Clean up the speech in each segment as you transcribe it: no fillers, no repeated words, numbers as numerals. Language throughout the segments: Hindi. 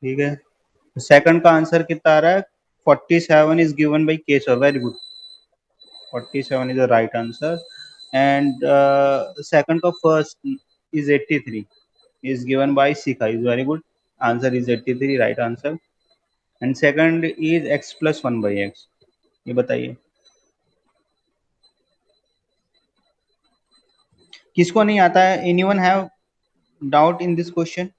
ठीक है, सेकंड का आंसर कितना आ रहा है? 47 is given by Keshav, very good, 47 is the right answer. And second का first is 83 is given by Sikha, is very good, answer is 83, right answer. And second is x plus 1 by x, ये बताइए किसको नहीं आता है? Anyone have doubt in this question?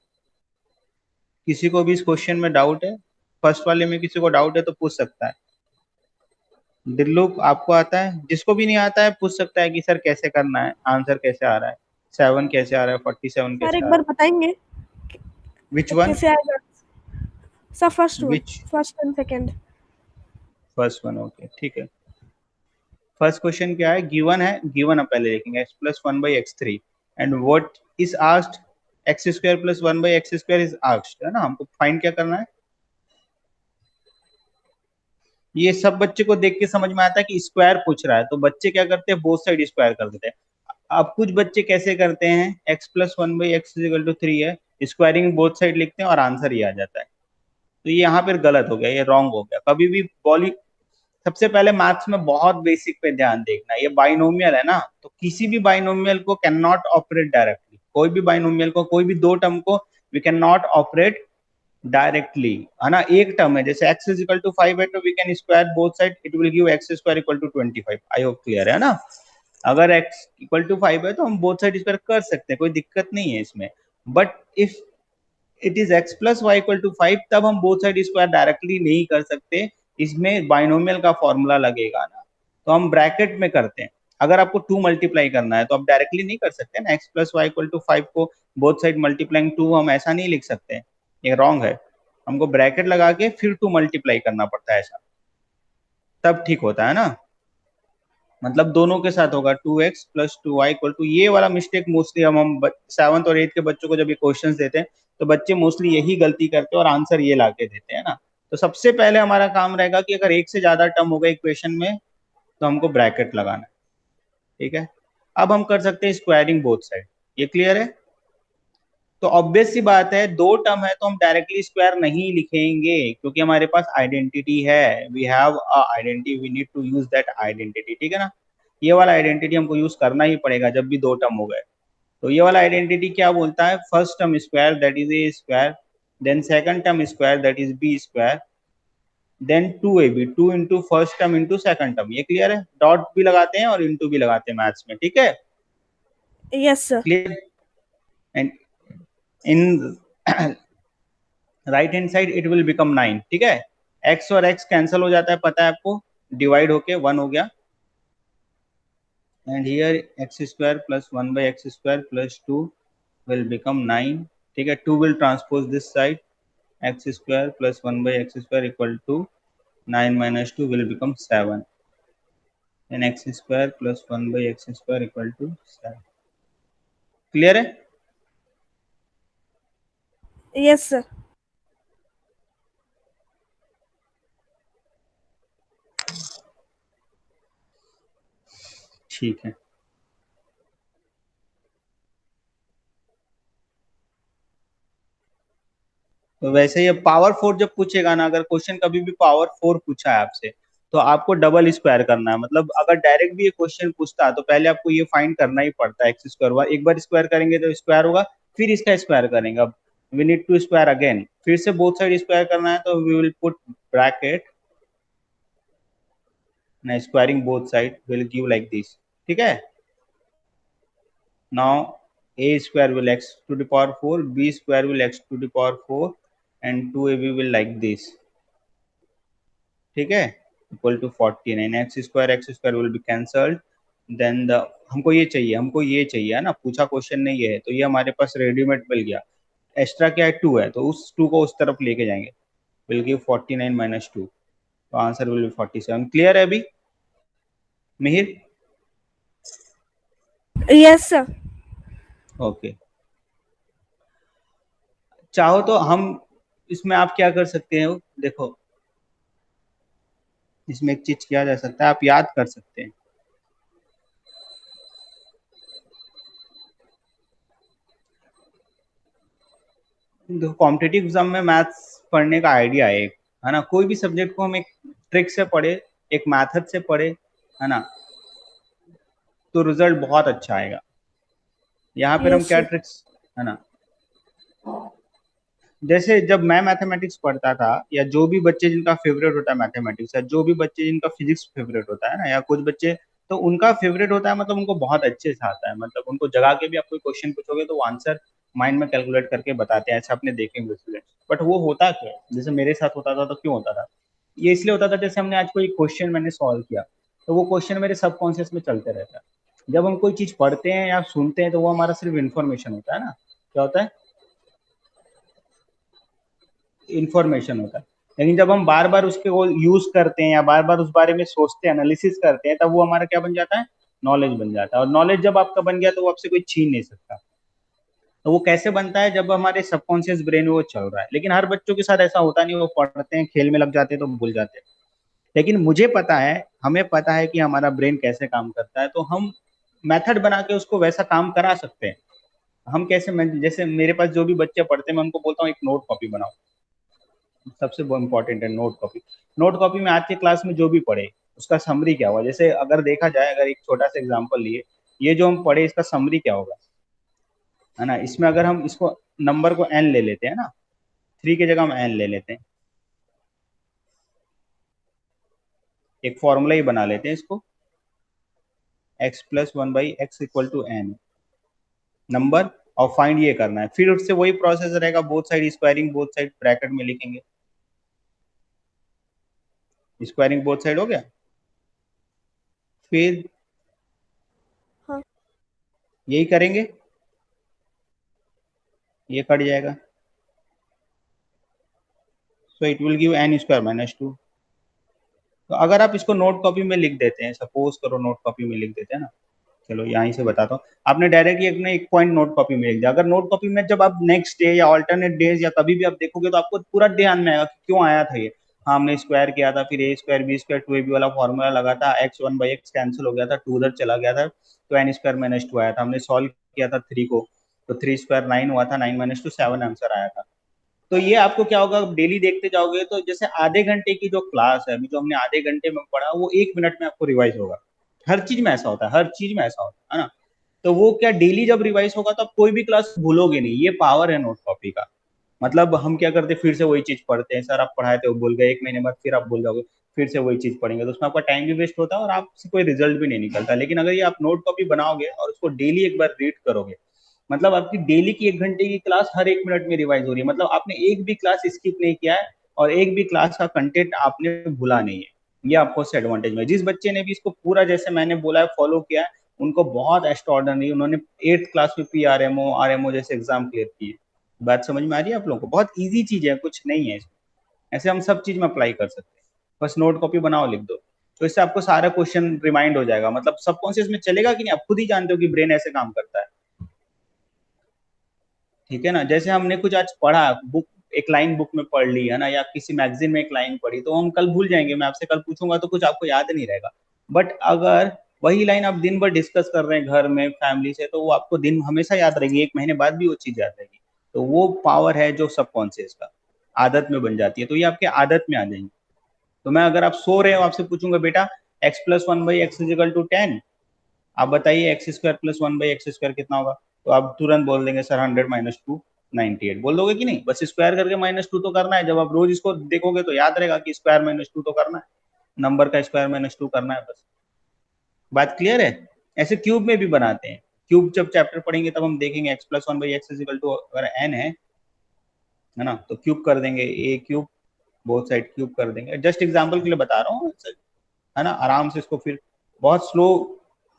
किसी को भी इस क्वेश्चन में डाउट है? फर्स्ट वाले में किसी को डाउट है तो पूछ सकता है। दिल्लुक आपको आता है? जिसको भी नहीं आता है पूछ सकता है कि सर कैसे करना है, आंसर कैसे आ रहा है, 7 कैसे आ रहा है, 47 सर कैसे एक आ बार रहा बताएंगे है? Which one? कैसे आएगा? Sir first one, which first and second. First one, okay ठीक है। फर्स्ट क्वेश्चन क्या है? गिवन है, गिवन आप पहले लिखेंगे x plus 1 by x three and what is asked, x square plus 1 by x square is asked, है ना। हमको फाइंड क्या करना है? ये सब बच्चे को देख के समझ में आता है कि स्क्वायर पूछ रहा है, तो बच्चे क्या करते हैं, बोथ साइड स्क्वायर कर देते हैं। अब कुछ बच्चे कैसे करते हैं, x plus 1 by x equal to 3 है, स्क्वायरिंग बोथ साइड लिखते हैं और आंसर ही आ जाता है। तो ये यहाँ पर गलत हो गया, ये रॉन्ग हो गया। कभी भी बॉली सबसे पहले मैथ्स में बहुत बेसिक पे ध्यान देखना, ये बाइनोमियल है ना, तो किसी भी बाइनोमियल को कैन नॉट ऑपरेट डायरेक्टली, कोई भी बाइनोमियल को, कोई भी दो टर्म को we can not operate directly, है ना। एक टर्म है जैसे x इज इक्वल टू 5 है तो we can square both side, it will give x square equal to 25। I hope clear है ना। अगर x इक्वल टू 5 है तो हम बोथ साइड स्क्वायर कर सकते हैं, कोई दिक्कत नहीं है इसमें। But if it is x plus y equal to 5 तब हम बोथ साइड स्क्वायर डायरेक्टली नहीं कर सकते, इसमें बाइनोमियल का फॉर्मूला लगेगा ना, तो हम ब्रैकेट में करते हैं। अगर आपको 2 मल्टीप्लाई करना है तो आप डायरेक्टली नहीं कर सकते ना, x plus y equal to 5 को बोथ साइड मल्टीप्लाइंग 2 हम ऐसा नहीं लिख सकते, ये रॉन्ग है। हमको ब्रैकेट लगा के फिर 2 मल्टीप्लाई करना पड़ता है, ऐसा तब ठीक होता है ना। मतलब दोनों के साथ होगा 2x plus 2y equal to, ये वाला मिस्टेक मोस्टली हम 7th और 8th के बच्चों को जब ये क्वेश्चन देते हैं तो बच्चे मोस्टली यही गलती करते हैं और आंसर ये ला के देते हैं ना। तो सबसे पहले हमारा काम रहेगा कि अगर एक से ज्यादा टर्म होगा इक्वेशन में तो हमको ब्रैकेट लगाना है, ठीक है। अब हम कर सकते हैं स्क्वायरिंग बोथ साइड, ये क्लियर है। तो ऑब्वियस सी बात है, दो टर्म है तो हम डायरेक्टली स्क्वायर नहीं लिखेंगे क्योंकि हमारे पास आइडेंटिटी है, we have a identity, we need to use that identity, ठीक है ना। ये वाला आइडेंटिटी हमको यूज करना ही पड़ेगा जब भी दो टर्म हो गए। तो ये वाला आइडेंटिटी क्या बोलता है, first term square that is A square, then second term square that is B square, then 2ab, 2 into first term into second term, ये क्लियर है। डॉट भी लगाते हैं और इंटू भी लगाते हैं मैथ्स में, ठीक है, yes sir. Clear. And in right hand side it will become 9, ठीक है। x और x कैंसिल हो जाता है, पता है आपको, डिवाइड होके 1 हो गया। And here x square plus 1 by x square plus 2 will become 9, ठीक है। 2 will transpose this side, x square plus 1 by x square equal to 9 minus 2 will become 7, and x square plus 1 by x square equal to 7, clear है। Yes sir. ठीक है, तो वैसे ये पावर 4 जब पूछेगा ना, अगर क्वेश्चन कभी भी पावर 4 पूछा है आपसे तो आपको डबल स्क्वायर करना है। मतलब अगर डायरेक्ट भी ये क्वेश्चन पूछता है तो पहले आपको ये फाइंड करना ही पड़ता है, एक्स स्क्वायर हुआ, एक बार स्क्वायर करेंगे तो स्क्वायर होगा, फिर इसका स्क्वायर करेंगे, अब we need to square again, फिर से बोथ साइड स्क्वायर करना है तो वी विल पुट ब्रैकेट, ना squaring both side will give like this, ठीक है। Now a square will x to the power 4, b square will x to the power 4 and 2ab will like this, ठीक है, equal to 49, x square will be cancelled, then the हमको ये चाहिए, हमको ये चाहिए, है ना, पूछा क्वेश्चन ने ये है तो ये हमारे पास रेडीमेड मिल गया। एक्स्ट्रा क्या है, 2 है, तो उस 2 को उस तरफ लेके जाएंगे, विल गिव 49 माइनस 2, तो आंसर विल बी 47, क्लियर है अभी मिहिर? Yes sir. ओके, चाहो तो हम इसमें आप क्या कर सकते हो, देखो इसमें एक चीज किया जा सकता है, आप याद कर सकते हैं। देखो कॉम्पिटिटिव एग्जाम में मैथ्स पढ़ने का आइडिया है ना, कोई भी सब्जेक्ट को हम एक ट्रिक से पढ़े, एक मैथड से पढ़े, है ना, तो रिजल्ट बहुत अच्छा आएगा। यहाँ पर हम Yes, क्या sir. ट्रिक्स, है ना, जैसे जब मैं मैथमेटिक्स पढ़ता था, या जो भी बच्चे जिनका फेवरेट होता है मैथमेटिक्स, या जो भी बच्चे जिनका फिजिक्स फेवरेट होता है ना, या कुछ बच्चे तो उनका फेवरेट होता है, मतलब उनको बहुत अच्छे से आता है, मतलब उनको जगा के भी आप कोई क्वेश्चन पूछोगे तो वो आंसर माइंड में कैलकुलेट करके बताते हैं, ऐसा आपने देखेंगे स्टूडेंट्स। बट वो होता क्यों है? जैसे मेरे साथ होता था तो क्यों होता था? ये इसलिए होता था, जैसे हमने आज कोई क्वेश्चन मैंने सॉल्व किया, तो वो क्वेश्चन मेरे सबकॉन्शियस में चलते रहता है। जब हम कोई चीज पढ़ते हैं या सुनते हैं तो वो हमारा सिर्फ इन्फॉर्मेशन होता है ना, क्या होता है, इंफॉर्मेशन होता है। लेकिन जब हम बार बार उसके वो यूज करते हैं या बार बार उस बारे में सोचते हैं, एनालिसिस करते हैं, तब वो हमारा क्या बन जाता है, नॉलेज बन जाता है। और नॉलेज जब आपका बन गया तो वो आपसे कोई छीन नहीं सकता। तो वो कैसे बनता है, जब हमारे सबकॉन्शियस ब्रेन में वो चल रहा है। लेकिन हर बच्चों के साथ ऐसा होता नहीं, वो पढ़ते हैं, खेल में लग जाते हैं तो भूल जाते हैं। लेकिन मुझे पता है, हमें पता है कि हमारा ब्रेन कैसे काम करता है, तो हम मेथड बना के उसको वैसा काम करा सकते हैं। हम कैसे, मैं जैसे मेरे पास जो भी बच्चे पढ़ते हैं, मैं उनको बोलता हूँ एक नोट कॉपी बनाओ। सबसे इम्पोर्टेंट है नोट कॉपी। नोट कॉपी में आज के क्लास में जो भी पढ़े उसका समरी क्या हुआ, जैसे अगर देखा जाए, अगर एक छोटा सा एग्जांपल लिए, ये जो हम पढ़े इसका समरी क्या होगा, है ना, इसमें अगर हम इसको नंबर को एन ले लेते हैं ना, थ्री की जगह हम एन ले लेते हैं, एक फॉर्मूला ही बना लेते हैं इसको, x plus one by x equal to N number, और फाइंड ये करना है। फिर उससे वही प्रोसेस रहेगा, both side squaring, both side bracket में लिखेंगे, स्क्वायरिंग बोथ साइड हो गया। फिर Huh. यही करेंगे, ये कट जाएगा, so it will give an square minus two. तो अगर आप इसको नोट कॉपी में लिख देते हैं, सपोज करो नोट कॉपी में लिख देते हैं ना, चलो यहीं से बताता हूँ। आपने डायरेक्ट एक पॉइंट नोट कॉपी में लिख दिया। अगर नोट कॉपी में जब आप नेक्स्ट डे या ऑल्टरनेट डेज या कभी भी आप देखोगे तो आपको पूरा ध्यान में आएगा कि क्यों आया था ये। हाँ, हमने स्क्वायर किया था, फिर A square B square two A B वाला फॉर्मूला लगा था, x one by x cancel हो गया था, टू उधर चला गया था, तो एन स्क्वायर माइनस टू आया था। हमने सॉल्व किया था थ्री को, तो थ्री स्क्वायर नाइन हुआ था, nine minus two seven answer आया था। तो ये आपको क्या होगा, डेली देखते जाओगे तो जैसे आधे घंटे की जो क्लास है अभी, जो हमने आधे घंटे में पढ़ा, वो एक मिनट में आपको रिवाइज होगा। हर चीज में ऐसा होता है, हर चीज में ऐसा होता है ना। तो वो क्या, डेली जब रिवाइज होगा तो आप कोई भी क्लास भूलोगे नहीं। ये पावर है नोट कॉपी का। मतलब हम क्या करते हैं, फिर से वही चीज पढ़ते हैं, सर आप पढ़ाए थे वो भूल गए, एक महीने बाद फिर आप भूल जाओगे, फिर से वही चीज पढ़ेंगे, तो उसमें आपका टाइम भी वेस्ट होता है और आपसे कोई रिजल्ट भी नहीं निकलता। लेकिन अगर ये आप नोट कॉपी बनाओगे और उसको डेली एक बार रीड करोगे, मतलब आपकी डेली की एक घंटे की क्लास हर एक मिनट में रिवाइज हो रही है, मतलब आपने एक भी क्लास स्किप नहीं किया है, और एक भी क्लास का कंटेंट आपने भूला नहीं है। ये आपको उससे एडवांटेज में, जिस बच्चे ने भी इसको पूरा जैसे मैंने बोला है फॉलो किया है, उनको बहुत एक्स्ट्राऑर्डिनरी, उन्होंने एट्थ क्लास में पीआरएमओ जैसे एग्जाम क्लियर किए। बात समझ में आ रही है आप लोगों को? बहुत ईजी चीज है, कुछ नहीं है इसमें। ऐसे हम सब चीज में अप्लाई कर सकते हैं। बस नोट कॉपी बनाओ, लिख दो, तो इससे आपको सारा क्वेश्चन रिमाइंड हो जाएगा, मतलब सबकॉन्शियस में चलेगा कि नहीं, आप खुद ही जानते हो कि ब्रेन ऐसे काम करता है। ठीक है ना, जैसे हमने कुछ आज पढ़ा, बुक, एक लाइन बुक में पढ़ ली है ना, या किसी मैगजीन में एक लाइन पढ़ी, तो हम कल भूल जाएंगे, मैं आपसे कल पूछूंगा तो कुछ आपको याद नहीं रहेगा। बट अगर वही लाइन आप दिन भर डिस्कस कर रहे हैं घर में फैमिली से, तो वो आपको दिन हमेशा याद रहेगी, एक महीने बाद भी वो चीज याद रहेगी। तो वो पावर है जो सबकॉन्शियस का, आदत में बन जाती है, तो ये आपके आदत में आ जाएंगे। तो मैं, अगर आप सो रहे हो, आपसे पूछूंगा बेटा x plus one by x equal to ten, आप बताइए x square plus one by x square कितना होगा, तो आप तुरंत बोल देंगे सर हंड्रेड माइनस टू, 98 बोल दोगे कि नहीं? बस स्क्वायर करके माइनस टू तो करना है, जब आप रोज इसको देखोगे तो याद रहेगा कि स्क्वायर माइनस टू तो करना है, नंबर का स्क्वायर माइनस टू करना है बस। बात क्लियर है? ऐसे क्यूब में भी बनाते हैं। क्यूब जब चैप्टर पढ़ेंगे तब हम देखेंगे, x plus one by x equal to अगर एन है ना, तो क्यूब कर देंगे, A cube, both side cube कर देंगे। जस्ट एग्जाम्पल के लिए बता रहा हूँ, है ना, आराम से इसको फिर बहुत स्लो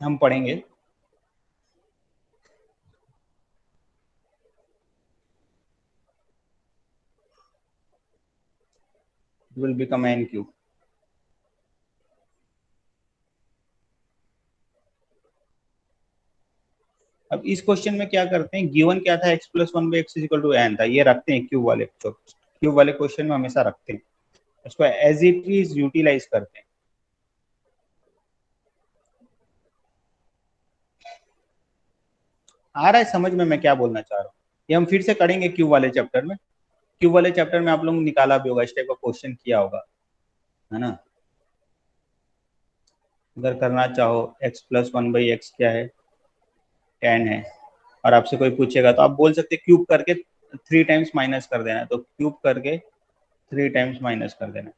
हम पढ़ेंगे। Will become an cube. अब इस क्वेश्चन में क्या करते हैं, गिवन क्या था, x plus one by x equal to N था, ये रखते हैं क्यूब वाले क्वेश्चन में हमेशा रखते हैं, उसको एज इट इज यूटिलाइज करते हैं। आ रहा है समझ में मैं क्या बोलना चाह रहा हूँ? ये हम फिर से करेंगे क्यूब वाले चैप्टर में। क्यूब वाले चैप्टर में आप लोग निकाला भी होगा, इस टाइप का क्वेश्चन किया होगा, है ना। अगर करना चाहो x प्लस 1/x क्या है, 10 है, और आपसे कोई पूछेगा तो आप बोल सकते क्यूब करके 3 टाइम्स माइनस कर देना है, तो क्यूब करके 3 टाइम्स माइनस कर देना है,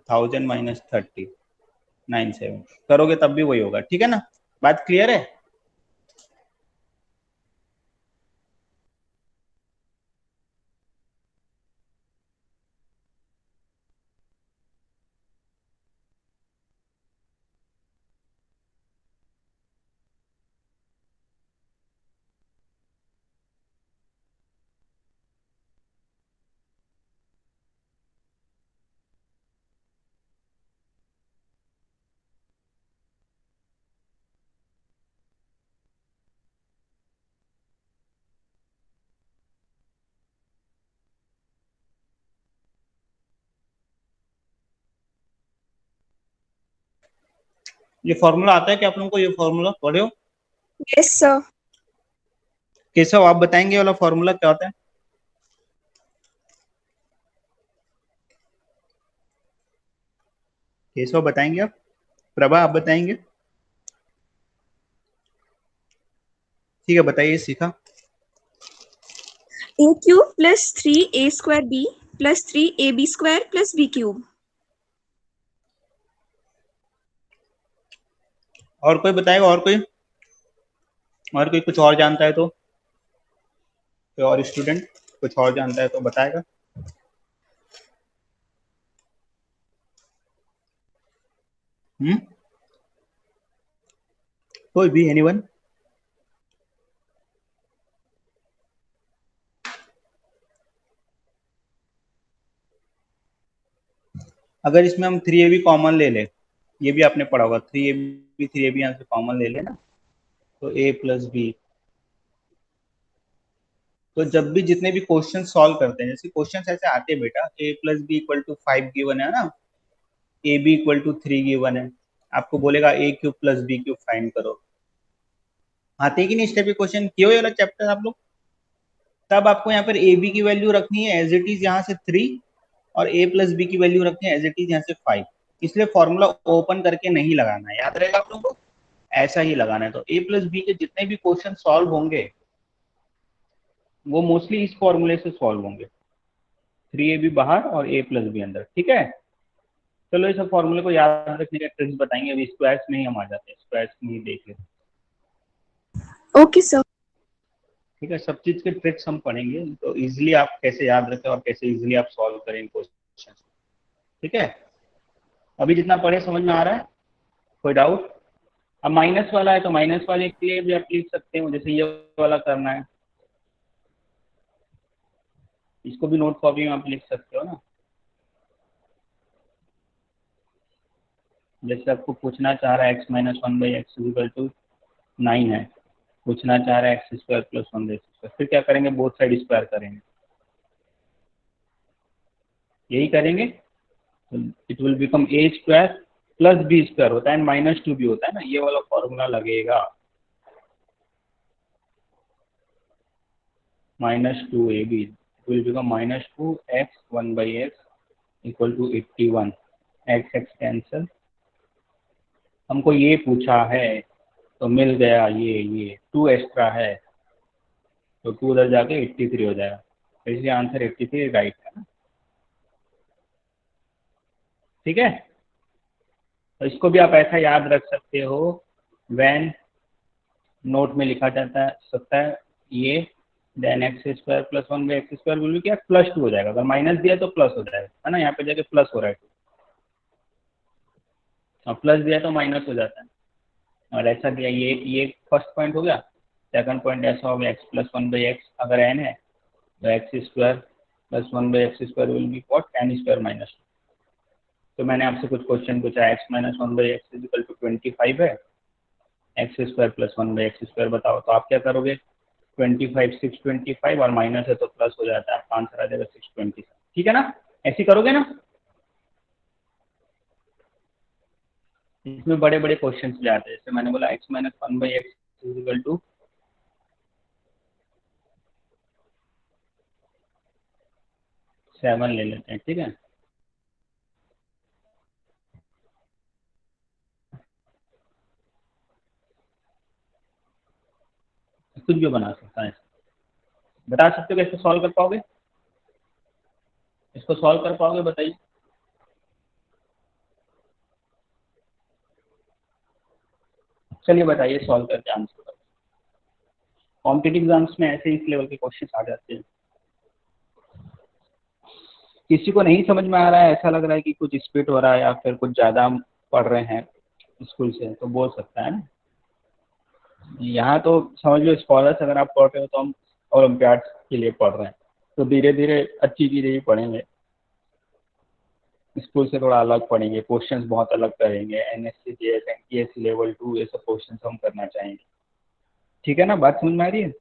1000 माइनस 30 97 करोगे तब भी वही होगा, ठीक है ना। बात क्लियर है। ये फॉर्मूला आता है कि आप लोगों को, ये फॉर्मूला पढ़े हो? Yes sir. केशव आप बताएंगे वाला फॉर्मूला क्या होता है? केशव बताएंगे आप? प्रभा आप बताएंगे? ठीक है बताइए, सीखा। A cube plus 3a² b plus 3ab² plus b cube. और कोई बताएगा? और कोई कुछ और जानता है तो, कोई और स्टूडेंट कुछ और जानता है तो बताएगा। हम्म, कोई भी, एनीवन? अगर इसमें हम 3ab कॉमन ले लें, ये भी आपने पढ़ा होगा, 3ab यहाँ से कॉमन ले लेना, तो a प्लस बी। तो जब भी जितने भी क्वेश्चन सॉल्व करते हैं, जैसे क्वेश्चन ऐसे आते हैं बेटा, a plus B equal to 5 given है ना, A B equal to 3 given है, आपको बोलेगा a cube plus B cube find करो। आते कि नहीं इस टाइप के क्वेश्चन, किए हुए वाला चैप्टर आप लोग? तब आपको यहाँ पर ए बी की वैल्यू रखनी है एज इट इज यहाँ से 3, और a प्लस बी की वैल्यू रखनी है एज इट इज यहाँ से 5। इसलिए फॉर्मूला ओपन करके नहीं लगाना है, याद रहेगा आप लोगों को, ऐसा ही लगाना है। तो a प्लस बी के जितने भी क्वेश्चन सॉल्व होंगे वो मोस्टली इस फॉर्मूले से सॉल्व होंगे, 3ab बाहर और a प्लस बी अंदर, ठीक है। चलो इस फॉर्मूले को याद रखने का ट्रिक्स बताएंगे, अभी स्क्वायर्स में ही हम आ जाते हैं, स्क्वायर्स में ही देख लेते हैं, ओके सर। ठीक है। सब चीज के ट्रिक्स हम पढ़ेंगे, तो इजिली आप कैसे याद रखें और कैसे इजिली आप सॉल्व करें क्वेश्चन, ठीक है। अभी जितना पढ़े समझ में आ रहा है? कोई डाउट? अब माइनस वाला है तो माइनस वाले के लिए भी आप लिख सकते हो, जैसे ये वाला करना है, इसको भी नोट कॉपी में आप लिख सकते हो ना। जैसे आपको पूछना चाह रहा है x minus 1/x equal to 9 है, पूछना चाह रहा है एक्स स्क्वायर प्लस 1/x², फिर क्या करेंगे, बोथ साइड स्क्वायर करेंगे, यही करेंगे, तो it will become A square plus B square होता है, एंड -2 भी होता है ना, ये वाला फॉर्मूला लगेगा, -2ab will become -2x 1/x equal to 81, x x cancel, हमको ये पूछा है तो मिल गया, ये 2 एक्स्ट्रा है तो 2 उधर जाके 83 हो जाएगा, तो इसलिए आंसर 83 राइट है ना, ठीक है। तो इसको भी आप ऐसा याद रख सकते हो, वैन नोट में लिखा जाता है सकता है ये, then x square plus 1/x² will भी क्या +2 हो जाएगा, अगर माइनस दिया तो प्लस हो जाएगा, है ना, यहाँ पे जाके प्लस हो रहा है, और प्लस दिया तो माइनस हो जाता है, और ऐसा दिया, ये फर्स्ट पॉइंट हो गया। सेकंड पॉइंट ऐसा हो गया, एक्स प्लस 1/x अगर एन है तो x square plus 1/x² will be what, n² -2। तो मैंने आपसे कुछ क्वेश्चन पूछा, x minus 1/x equal to 25 है, एक्स स्क्वायर प्लस 1/x² बताओ, तो आप क्या करोगे, 25 625 और माइनस है तो प्लस हो जाता है, आपका आंसर आ जाएगा 627, ठीक है ना, ऐसे करोगे ना। इसमें बड़े बड़े क्वेश्चन जाते हैं, जैसे मैंने बोला x minus 1/x equal to 7 ले लेते हैं, ठीक है। कुछ भी बना सकता है। बता सकते हो कैसे सॉल्व कर पाओगे? इसको सॉल्व कर पाओगे बताइए। चलिए बताइए, सॉल्व करके आंसर बताओ। कॉम्पिटिटिव एग्जाम्स में ऐसे इस लेवल के क्वेश्चन आ जाते हैं। किसी को नहीं समझ में आ रहा है, ऐसा लग रहा है कि कुछ स्पीड हो रहा है या फिर कुछ ज़्यादा हम पढ़ रहे हैं स्कूल से, तो बोल सकता है ना। यहाँ तो समझ लो स्कॉलर्स अगर आप पढ़ रहे हो तो हम ओलम्पियाड के लिए पढ़ रहे हैं, तो धीरे धीरे अच्छी चीज़ें ही पढ़ेंगे। स्कूल से थोड़ा अलग पढ़ेंगे, क्वेश्चंस बहुत अलग करेंगे, एनएससी जेएस एनटीएस लेवल 2 ये सब क्वेश्चंस हम करना चाहेंगे। ठीक है ना, बात समझ में आ रही है?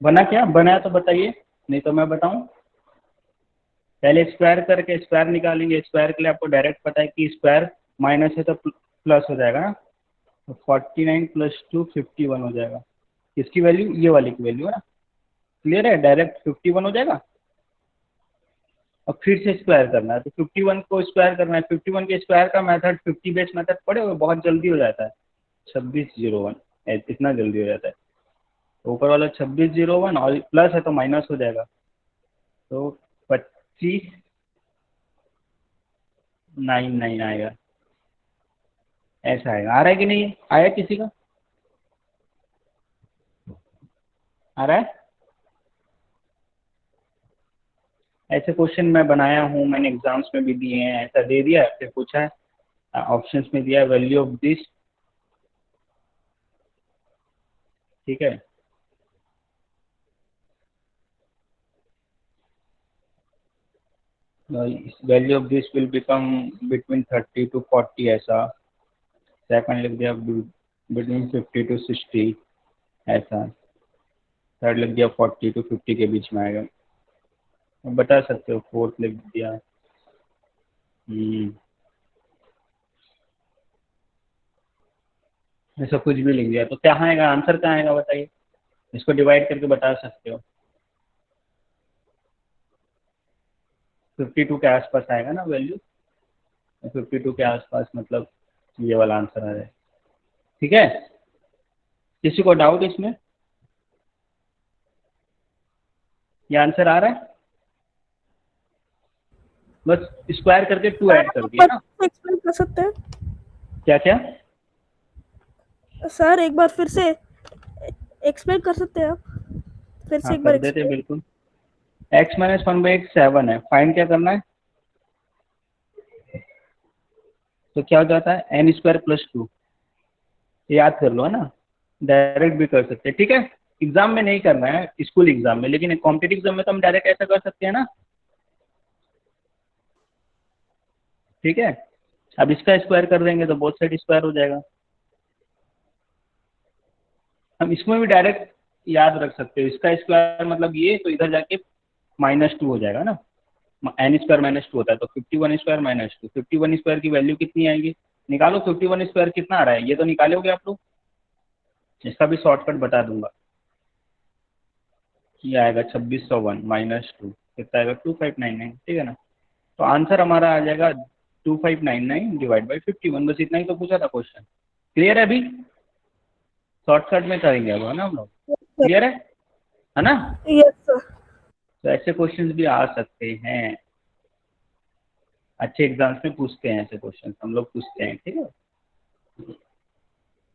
बना क्या बना है तो बताइए, नहीं तो मैं बताऊं। पहले स्क्वायर करके स्क्वायर निकालेंगे। स्क्वायर के लिए आपको डायरेक्ट पता है कि स्क्वायर माइनस है तो प्लस हो जाएगा ना। तो 49 प्लस 2 51 हो जाएगा। इसकी वैल्यू ये वाली की वैल्यू है ना। क्लियर है, डायरेक्ट 51 हो जाएगा। और फिर से स्क्वायर करना है, तो 51 को स्क्वायर करना है। 51 के स्क्वायर का मेथड 50 बेस मेथड पढ़े हुए, बहुत जल्दी हो जाता है। 2601 इतना जल्दी हो जाता है। तो ऊपर वाला 2601 और प्लस है तो माइनस हो जाएगा। तो 2599 आएगा। ऐसा आएगा। आ रहा है कि नहीं, आया किसी का? आ रहा है? ऐसे क्वेश्चन मैं बनाया हूँ, मैंने एग्जाम्स में भी दिए हैं। ऐसा दे दिया फिर पूछा है, ऑप्शंस में दिया है वैल्यू ऑफ दिस। ठीक है, value of this will become between 30 to 40 ऐसा। सेकंड लिख दिया बिटवीन 50 to 60 ऐसा। थर्ड लिख दिया 40 to 50 के बीच में आएगा। अब बता सकते हो, फोर्थ लिख दिया। ऐसा कुछ भी लिख दिया तो क्या आएगा, आंसर क्या आएगा बताइए। इसको डिवाइड करके बता सकते हो। 52 के आसपास आएगा ना वैल्यू। 52 के आसपास मतलब ये वाला आंसर आ जाए। ठीक है, किसी को डाउट इसमें? ये आंसर आ रहा है? बस स्क्वायर करके 2 ऐड कर दिया सर ना। एक्सप्लेन कर सकते हैं? क्या क्या? सर एक बार फिर से एक्सप्लेन कर सकते हैं आप? फिर से हाँ एक बार कर देते एक्सप्लेन। बिल्कुल। x minus one by x 7 है, फाइंड क्या करना है? तो क्या हो जाता है, एन स्क्वायर प्लस 2। याद कर लो, है ना, डायरेक्ट भी कर सकते हैं, ठीक है। एग्जाम में नहीं करना है, स्कूल एग्जाम में, लेकिन कॉम्पिटिटिव एग्जाम में तो हम डायरेक्ट ऐसा कर सकते हैं ना, ठीक है। अब इसका स्क्वायर कर देंगे तो बोथ साइड स्क्वायर हो जाएगा। हम इसमें भी डायरेक्ट याद रख सकते हो, इसका स्क्वायर मतलब ये, तो इधर जाके -2 हो जाएगा ना, एन स्क्वायर -2 होता है, तो 51 स्क्वायर -2, 51 स्क्वायर की वैल्यू कितनी आएगी? निकालो 51 स्क्वायर कितना आ रहा है, ये तो निकालोगे आप लोग। इसका भी शॉर्टकट बता दूंगा। ये आएगा 2601 -2, कितना आएगा 2599, ठीक है ना। तो आंसर हमारा आ जाएगा 2599 डिवाइड बाई 51। बस इतना ही तो पूछा था क्वेश्चन। क्लियर है अभी? शॉर्टकट में करेंगे अब, है ना हम लोग। क्लियर है ना? Yes sir. तो ऐसे क्वेश्चंस भी आ सकते हैं, अच्छे एग्जाम्स में पूछते हैं ऐसे क्वेश्चन, हम लोग पूछते हैं, ठीक है।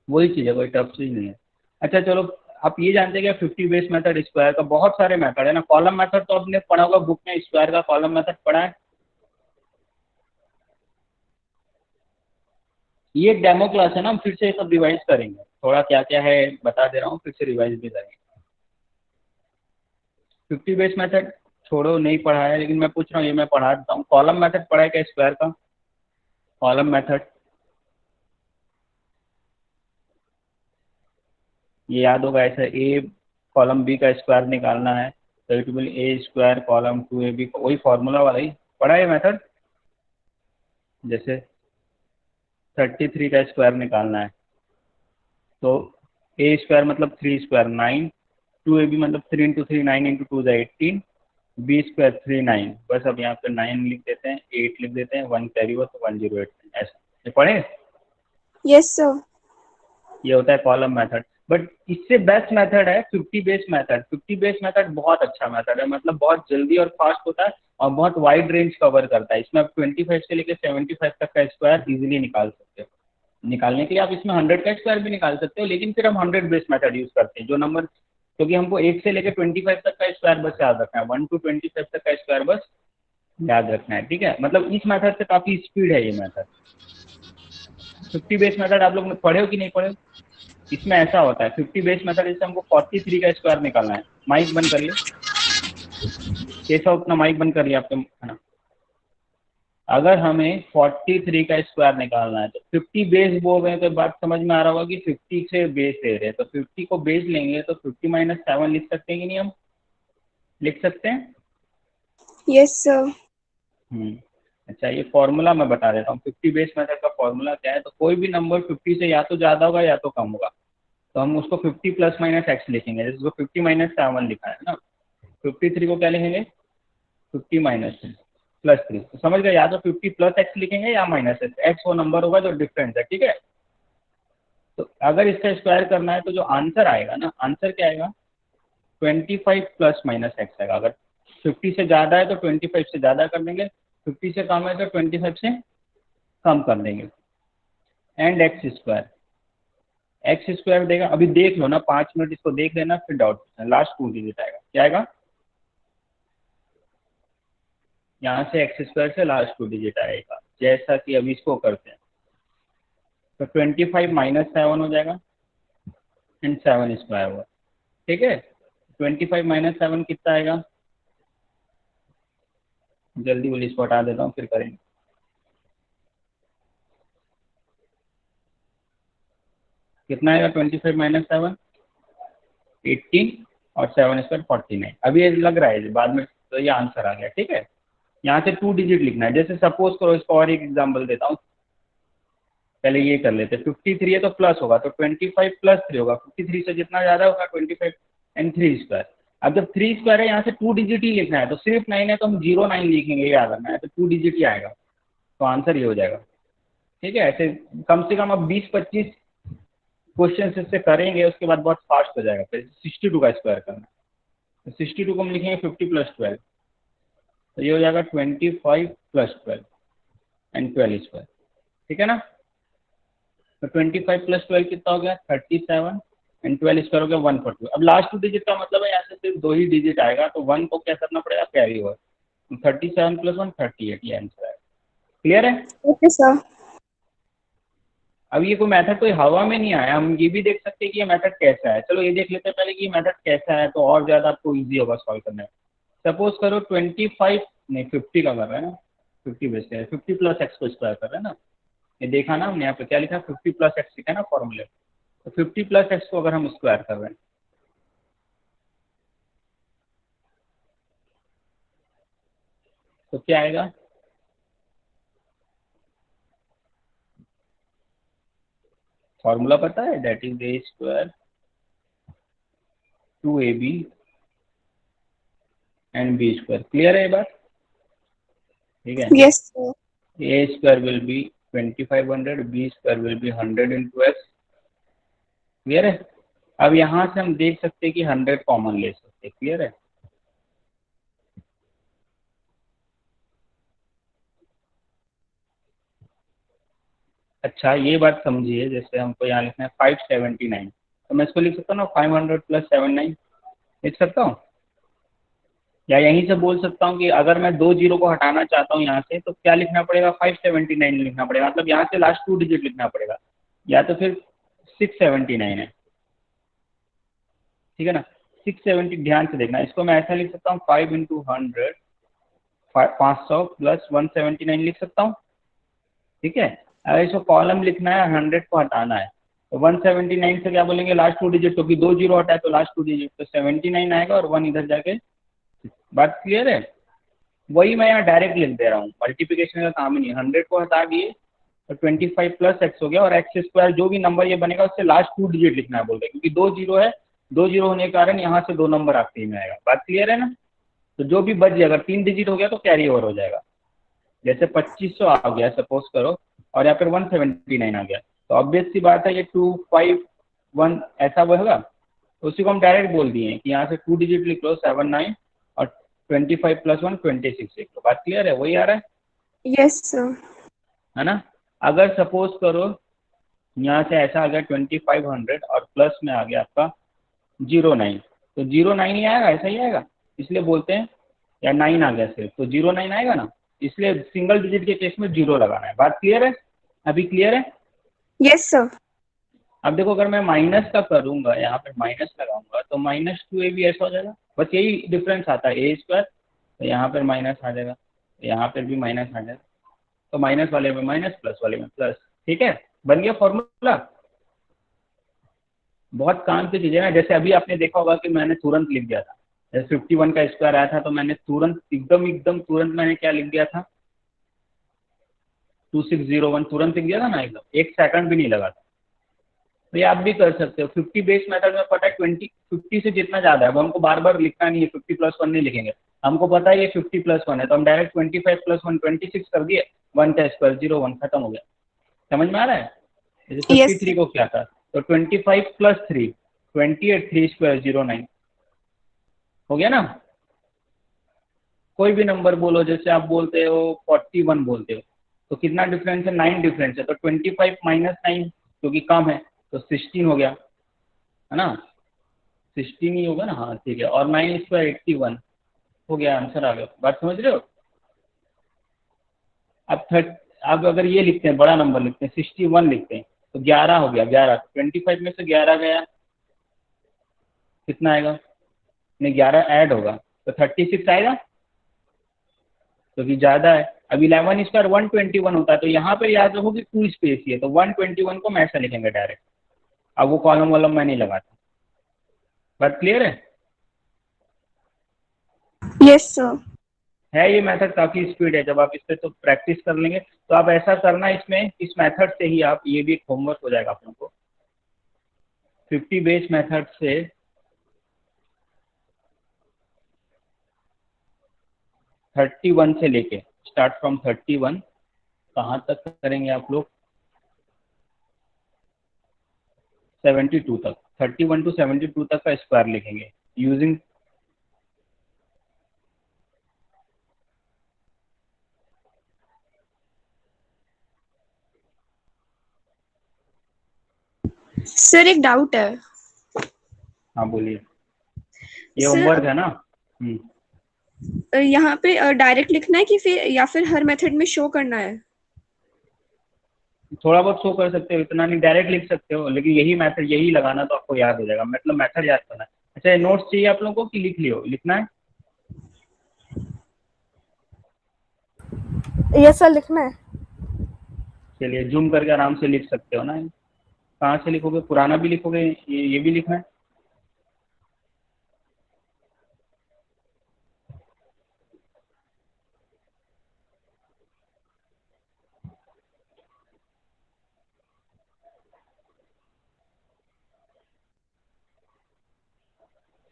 वही चीज़ है, कोई टफ चीज़ नहीं है। अच्छा चलो, आप ये जानते हैं क्या 50 बेस मेथड स्क्वायर का बहुत सारे मेथड है ना। कॉलम मेथड तो आपने पढ़ा होगा बुक में, स्क्वायर का कॉलम मेथड पढ़ा है। ये एक डेमो क्लास है ना, हम फिर से सब रिवाइज करेंगे, थोड़ा क्या क्या है बता दे रहा हूँ, फिर से रिवाइज भी करेंगे। 50 बेस मेथड छोड़ो, नहीं पढ़ा है, लेकिन मैं पूछ रहा हूँ, ये मैं पढ़ा देता हूँ। कॉलम मेथड पढ़ा है क्या स्क्वायर का? कॉलम मेथड ये याद होगा, ऐसा ए कॉलम बी का स्क्वायर निकालना है, तो it will A square column 2ab, वही फॉर्मूला वाला ही पढ़ा है मेथड। जैसे 33 का स्क्वायर निकालना है, तो ए स्क्वायर मतलब 3 स्क्वायर 9, 2ab मतलब 3 इंटू 3 9 इंटू 2 18, बी स्क्वायर 39। बस अब यहाँ पे 9 लिख देते हैं, 8 लिख देते हैं, 1 कैरी हुआ तो 108, ऐसा ये पढ़े। Yes sir. ये होता है कॉलम मेथड। बट इससे बेस्ट मेथड है 50 बेस मेथड। 50 बेस मेथड बहुत अच्छा मेथड है, मतलब बहुत जल्दी और फास्ट होता है, और बहुत वाइड रेंज कवर करता है। इसमें आप 25 से लेकर 75 तक का स्क्वायर इजीली निकाल सकते हो। निकालने के लिए आप इसमें 100 का स्क्वायर भी निकाल सकते हो, लेकिन फिर हम 100 बेस मेथड यूज करते हैं, जो नंबर, क्योंकि हमको 1 से लेकर 25 तक का स्क्वायर बस याद रखना है, 1 to 25 तक का स्क्वायर बस याद रखना है, ठीक है। मतलब इस मेथड से काफी स्पीड है ये मेथड। 50 बेस मेथड आप लोग पढ़े हो कि नहीं पढ़े हो? इसमें ऐसा होता है 50 बेस मेथड, इससे हमको 43 का स्क्वायर निकालना है। माइक बंद करिए, कैसा अपना माइक बंद करिए आपके, है ना। अगर हमें 43 का स्क्वायर निकालना है, तो 50 बेस बोल रहे हैं, तो बात समझ में आ रहा होगा कि 50 से बेस ले रहे हैं, तो 50 को बेस लेंगे तो 50 - 7 लिख सकते हैं कि नहीं हम? लिख सकते हैं। Yes sir. अच्छा, ये फॉर्मूला मैं बता देता हूँ, 50 बेस मेथड का फॉर्मूला क्या है। तो कोई भी नंबर 50 से या तो ज़्यादा होगा या तो कम होगा, तो हम उसको 50 प्लस माइनस एक्स लिखेंगे। जैसे 50 - 7 लिखा है ना, 53 को क्या लिखेंगे? 50 माइनस प्लस 3। तो समझ गए, या तो 50 प्लस एक्स लिखेंगे या माइनस एक्स, एक्स वो नंबर होगा जो डिफरेंस है, ठीक है। तो अगर इसका स्क्वायर करना है तो जो आंसर आएगा ना, आंसर क्या आएगा? 25 प्लस माइनस एक्स आएगा। अगर 50 से ज़्यादा है तो 25 से ज़्यादा कर देंगे, 50 से कम है तो 25 से कम कर देंगे। एंड एक्स स्क्वायर देगा, अभी देख लो ना, 5 मिनट इसको देख लेना, फिर डाउट, लास्ट 2 डिजिट आएगा, क्या आएगा? यहाँ से एक्स स्क्वायर से लास्ट 2 डिजिट आएगा, जैसा कि अभी इसको करते हैं। तो 25 - 7 हो जाएगा, एंड 7 स्क्वायर हुआ, ठीक है। 25 - 7 कितना आएगा? जल्दी बोलिए, इसको हटा देता हूँ फिर करेंगे। कितना आएगा 25 - 7? 18, और 7 स्क्वायर 49। अभी ये लग रहा है बाद में, तो ये आंसर आ गया, ठीक है। यहाँ से 2 डिजिट लिखना है। जैसे सपोज करो, इसको और एक एग्जाम्पल देता हूँ, पहले ये कर लेते हैं। 53 है तो प्लस होगा, तो 25 प्लस 3 होगा, 53 से जितना ज़्यादा होगा 25 एंड 3 स्क्वायर। अब जब 3 स्क्वायर है, यहाँ से 2 डिजिट ही लिखना है, तो सिर्फ 9 है तो हम 09 लिखेंगे, याद रखना है, तो 2 डिजिट ही आएगा, तो आंसर ये हो जाएगा, ठीक है। ऐसे कम से कम अब 20-25 क्वेश्चन इससे करेंगे, उसके बाद बहुत फास्ट हो जाएगा। फिर 62 का स्क्वायर करना है, तो 62 को हम लिखेंगे 50 + 12, तो ये हो जाएगा 25 प्लस 12 एंड 12 स्क्वायर, ठीक है ना। तो 25 प्लस 12 कितना हो गया 37 एंड 12 स्क्वायर हो गया 142। अब लास्ट 2 डिजिट का मतलब है यहाँ से सिर्फ 2 ही डिजिट आएगा, तो 1 को क्या करना पड़ेगा, कैरी ओवर। 37 प्लस 1 38, ये आंसर है। क्लियर है। Okay sir. अब ये कोई मेथड कोई हवा में नहीं आया, हम ये भी देख सकते हैं कि ये मेथड कैसा है। चलो ये देख लेते हैं पहले कि ये मेथड कैसा है, तो और ज्यादा आपको इजी होगा सॉल्व करने में। सपोज करो 25 नहीं 50 का कर रहे हैं ना, 50 बेचते हैं, 50 प्लस एक्स को स्क्वायर कर रहे हैं ना। ये देखा ना हमने यहाँ पे क्या लिखा है, 50 प्लस एक्स लिखा है ना फॉर्मूले। तो 50 प्लस एक्स को अगर हम स्क्वायर कर रहे हैं तो क्या आएगा, फॉर्मूला पता है, that is A square 2ab and B square. Clear है ये बात, ठीक है। Yes sir. A square will be 2500, B square will be 100 into x. Clear है। अब यहाँ से हम देख सकते हैं कि 100 कॉमन ले सकते हैं। क्लियर है। अच्छा ये बात समझिए, जैसे हमको यहाँ लिखना है 579, तो मैं इसको लिख सकता हूँ ना 500 प्लस 79, लिख सकता हूँ। या यहीं से बोल सकता हूँ कि अगर मैं 2 जीरो को हटाना चाहता हूँ यहाँ से, तो क्या लिखना पड़ेगा, 579 लिखना पड़ेगा। मतलब यहाँ से लास्ट 2 डिजिट लिखना पड़ेगा, या तो फिर 679 है, ठीक है ना। 670, ध्यान से देखना, इसको मैं ऐसा लिख सकता हूँ 5 इंटू 100, 500 प्लस 179 लिख सकता हूँ, ठीक है। अगर इसको कॉलम लिखना है, 100 को हटाना है, तो 179 से क्या बोलेंगे, लास्ट 2 डिजिट, क्योंकि 2 जीरो हटा है तो लास्ट 2 डिजिट, तो 79 आएगा और 1 इधर जाके। बात क्लियर है। वही मैं यहाँ डायरेक्ट लिख दे रहा हूँ, मल्टीप्लिकेशन का काम ही नहीं। 100 को हटा दिए तो 25 प्लस एक्स हो गया, और एक्स स्क्वायर जो भी नंबर ये बनेगा उससे लास्ट 2 डिजिट लिखना है बोल रहे, क्योंकि 2 जीरो है, 2 जीरो होने के कारण यहाँ से 2 नंबर आखिरी में आएगा। बात क्लियर है ना। तो जो भी बच गया, अगर 3 डिजिट हो गया तो कैरी ओवर हो जाएगा। जैसे 2500 आ गया सपोज करो, और यहाँ पर 179 आ गया, तो ऑब्वियस सी बात है ये 251 ऐसा होगा। तो उसी को हम डायरेक्ट बोल दिए कि यहाँ से 2 डिजिट लिख लो 79, और 25 प्लस 1 26 लिख लो। बात क्लियर है, वही आ रहा यस सर। है ना। अगर सपोज करो यहाँ से ऐसा आ गया 2500 और प्लस में आ गया आपका 09, तो 09 ही आएगा, ऐसा ही आएगा, इसलिए बोलते हैं। या 9 आ गया सिर्फ, तो 09 आएगा ना, इसलिए सिंगल डिजिट के केस में 0 लगाना है। बात क्लियर है, अभी क्लियर है। Yes sir. अब देखो अगर मैं माइनस का करूंगा, यहाँ पे माइनस लगाऊंगा, तो -2ab ऐसा हो जाएगा। बस यही डिफरेंस आता है, ए स्क्वायर, तो यहाँ पर माइनस आ जाएगा, यहाँ पर भी माइनस आ जाएगा, तो माइनस वाले में माइनस, प्लस वाले में प्लस। ठीक है, बन गया फॉर्मूला। बहुत काम की चीज़ है ना। जैसे अभी आपने देखा होगा कि मैंने तुरंत लिख दिया था, जैसे 51 का स्क्वायर आया था, तो मैंने तुरंत एकदम तुरंत मैंने क्या लिख दिया था, 2601 तुरंत लिख दिया था ना, एकदम 1 सेकंड भी नहीं लगा था। तो ये आप भी कर सकते हो। 50 बेस मेथड में पता है 50 से जितना ज़्यादा है, अब हमको बार बार लिखना नहीं है, 50 प्लस 1 नहीं लिखेंगे। हमको पता है ये 50 प्लस 1 है, तो हम डायरेक्ट 25 प्लस 1 26 कर दिए, 1 का स्क्वायर 01, खत्म हो गया। समझ में आ रहा है। जैसे यस 53 को क्या था, तो 25 प्लस 3 28, 3 स्क्वायर 09 हो गया ना। कोई भी नंबर बोलो, जैसे आप बोलते हो 41 बोलते हो, तो कितना डिफरेंस है, 9 डिफरेंस है, तो 25 माइनस 9 क्योंकि कम है, तो 16 हो गया, है ना। 16 ही होगा ना, हाँ ठीक है। और 9 स्क्वायर 81 हो गया, आंसर आ गया। बात समझ रहे हो। अब अगर ये लिखते हैं, बड़ा नंबर लिखते हैं, 61 लिखते हैं, तो 11 हो गया, 11, 25 में से 11 गया, कितना आएगा, नहीं 11 ऐड होगा तो 36 आएगा, क्योंकि ज्यादा है। अब 11 स्क्वायर 121 होता है, तो यहाँ पर याद रखो कि 2 स्पेस ही है, तो 121 को मैं ऐसा लिखेंगे डायरेक्ट। अब वो कॉलम वॉलम मैं नहीं लगाता। बात क्लियर है। Yes sir. ये मेथड काफी स्पीड है, जब आप इस पे तो प्रैक्टिस कर लेंगे, तो आप ऐसा करना इसमें, इस मेथड से ही आप, ये भी एक होमवर्क हो जाएगा आप लोगों को, 50 बेस मेथड से 31 से लेके, स्टार्ट फ्रॉम 31, कहाँ तक करेंगे आप लोग, 72 तक, 31 टू 72 तक का स्क्वायर लिखेंगे यूजिंग सर एक डाउट है हाँ बोलिए, ये सर। होमवर्क है ना। यहाँ पे डायरेक्ट लिखना है कि फिर या फिर हर मेथड में शो करना है? थोड़ा बहुत शो कर सकते हो, इतना नहीं, डायरेक्ट लिख सकते हो, लेकिन यही मेथड यही लगाना तो आपको याद हो जाएगा, मतलब मेथड याद करना है। अच्छा, ये नोट्स चाहिए आप लोगों को कि लिख लियो, लिखना है? यस सर, लिखना है। चलिए जूम करके आराम से लिख सकते हो ना। कहाँ से लिखोगे, पुराना भी लिखोगे, ये भी लिखना है?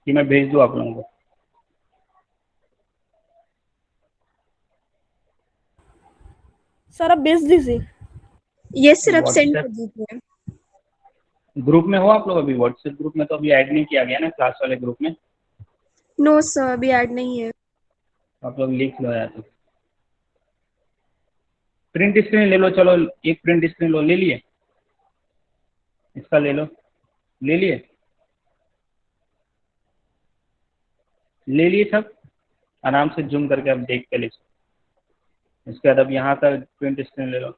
कि मैं भेज दूँ आप लोगों को? सर आप भेज दीजिए। यस सर, अब सेंड कर व्हाट्सएप दीजिए। ग्रुप में हो आप लोग अभी? व्हाट्सएप ग्रुप में तो अभी ऐड नहीं किया गया ना, क्लास वाले ग्रुप में। नो सर, अभी ऐड नहीं है। आप लोग लिख लो यार। तो प्रिंट स्क्रीन ले लो, चलो एक प्रिंट स्क्रीन लो, ले लिए? इसका ले लो, ले लिए? ले लिए सब? आराम से जूम करके अब देख के लिख। इसके बाद अब यहाँ का प्रिंट स्क्रीन ले लो,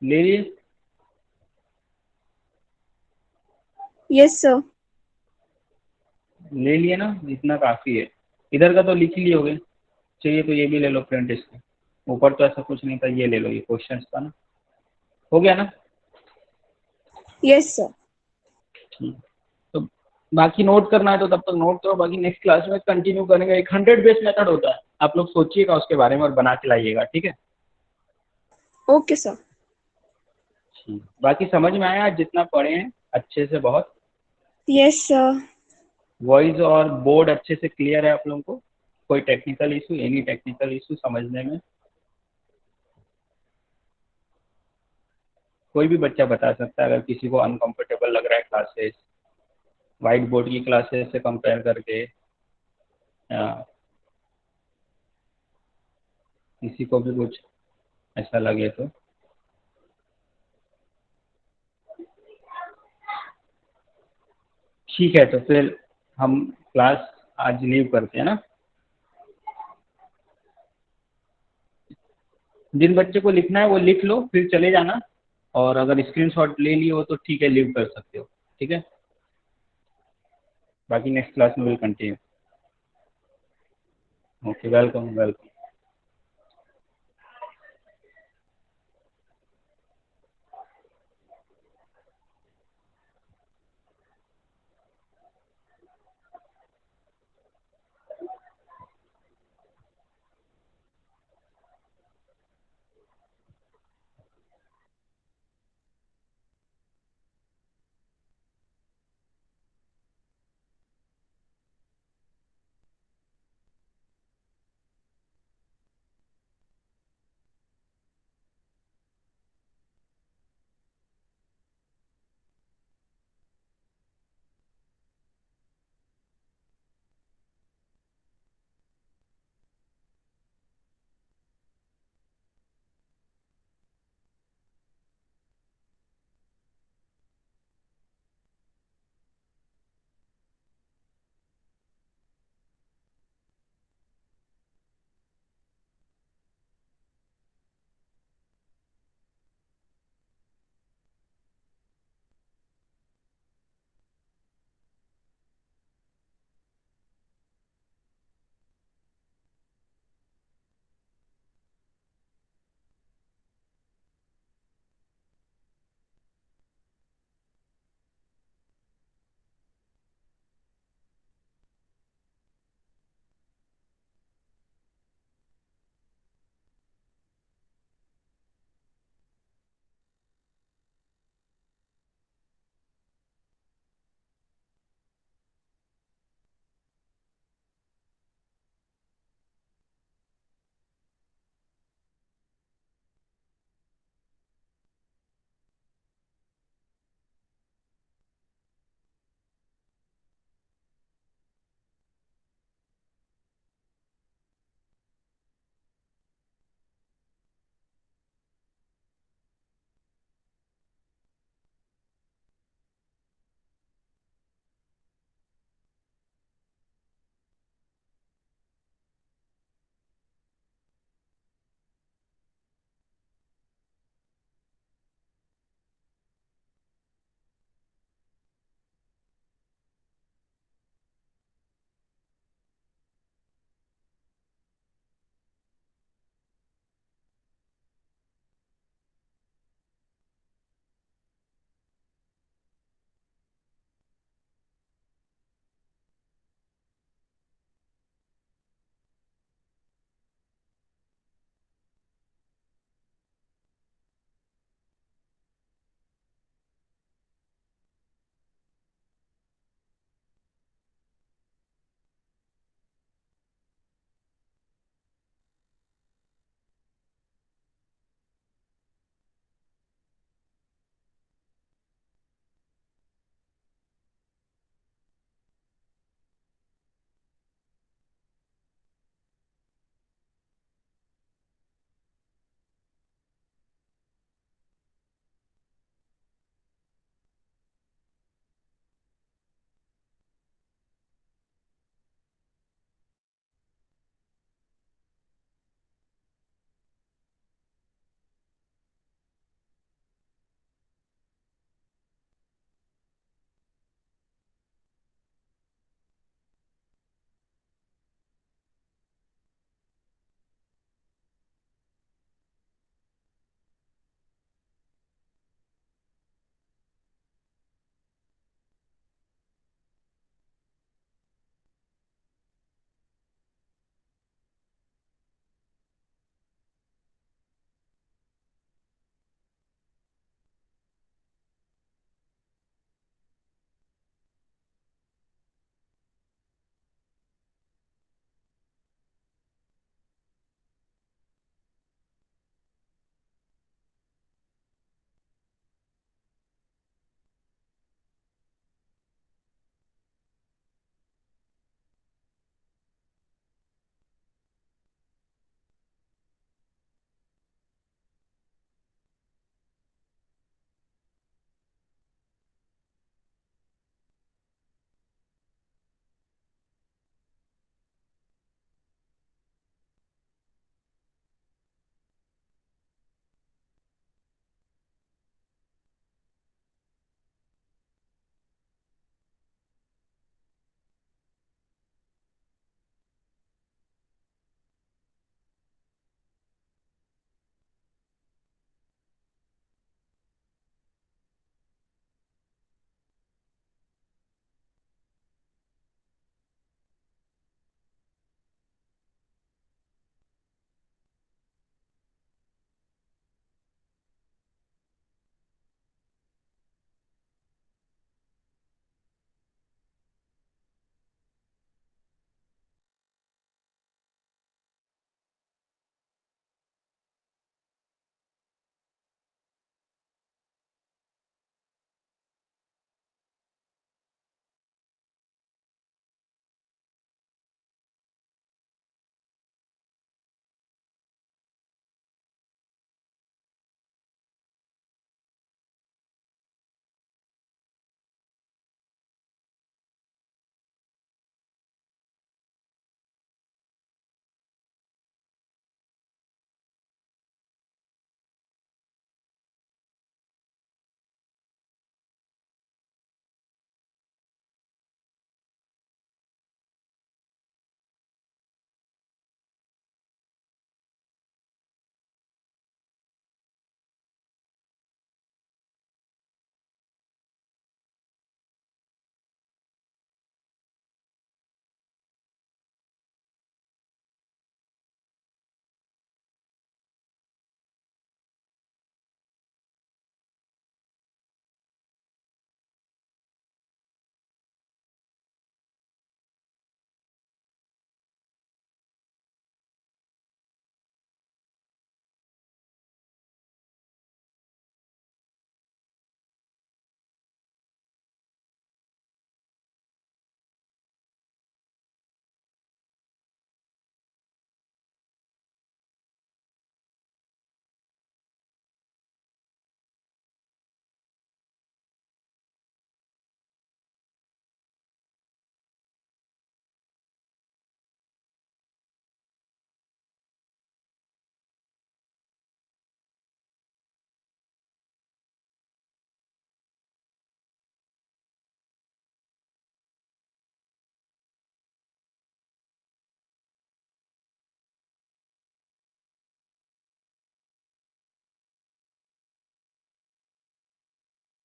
ले लिए? Yes sir. ले लिए ना, इतना काफ़ी है। इधर का तो लिख ही लिए होगे, चाहिए तो ये भी ले लो प्रिंट स्क्रीन। ऊपर तो ऐसा कुछ नहीं था, ये ले लो, ये क्वेश्चन था ना। हो गया ना? Yes sir. ठीक। तो बाकी नोट करना है तो तब तक नोट करो, बाकी नेक्स्ट क्लास में कंटिन्यू करेंगे। एक 100 बेस मेथड होता है, आप लोग सोचिएगा उसके बारे में और बना के लाइएगा, ठीक है? Okay sir. ठीक, बाकी समझ में आया जितना पढ़े हैं अच्छे से? बहुत यस सर। वॉइस और बोर्ड अच्छे से क्लियर है आप लोगों को? कोई technical issue, any technical issue समझने में? कोई भी बच्चा बता सकता है अगर किसी को अनकंफर्टेबल लग रहा है क्लासेस, वाइट बोर्ड की क्लासेस से कंपेयर करके, या किसी को भी कुछ ऐसा लगे तो। ठीक है, तो फिर हम क्लास आज लीव करते हैं ना। जिन बच्चे को लिखना है वो लिख लो, फिर चले जाना। और अगर स्क्रीनशॉट ले लिए हो तो ठीक है, लीव कर सकते हो, ठीक है? बाकी नेक्स्ट क्लास में will continue. Okay, welcome welcome.